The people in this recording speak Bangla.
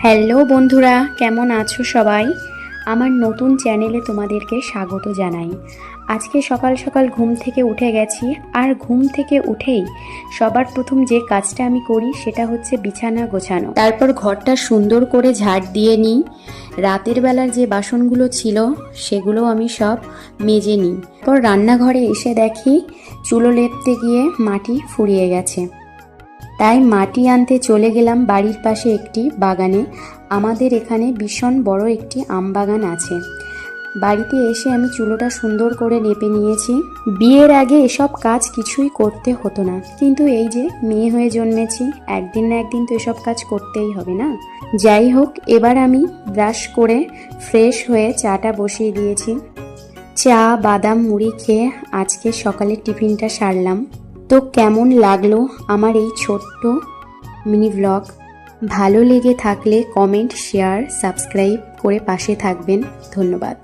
হ্যালো বন্ধুরা, কেমন আছো সবাই? আমার নতুন চ্যানেলে তোমাদেরকে স্বাগত জানাই। আজকে সকাল সকাল ঘুম থেকে উঠে গেছি, আর ঘুম থেকে উঠেই সবার প্রথম যে কাজটা আমি করি সেটা হচ্ছে বিছানা গোছানো। তারপর ঘরটা সুন্দর করে ঝাড় দিয়ে নিই। রাতের বেলার যে বাসনগুলো ছিল সেগুলো আমি সব মেজে নিই। তারপর রান্নাঘরে এসে দেখি চুলো লেপতে গিয়ে মাটি ফুরিয়ে গেছে। তাই মাটি আনতে চলে গেলাম বাড়ির পাশে একটি বাগানে। আমাদের এখানে ভীষণ বড় একটি আম বাগান আছে। বাড়িতে এসে আমি চুলোটা সুন্দর করে লেপে নিয়েছি। বিয়ের আগে এসব কাজ কিছুই করতে হতো না, কিন্তু এই যে মেয়ে হয়ে জন্মেছি, একদিন না একদিন তো এসব কাজ করতেই হবে না। যাই হোক, এবার আমি ব্রাশ করে ফ্রেশ হয়ে চাটা বসিয়ে দিয়েছি। চা বাদাম মুড়ি খেয়ে আজকে সকালের টিফিনটা সারলাম। তো কেমন লাগলো আমার এই ছোট্ট মিনি ব্লগ? ভালো লেগে থাকলে কমেন্ট, শেয়ার, সাবস্ক্রাইব করে পাশে থাকবেন। ধন্যবাদ।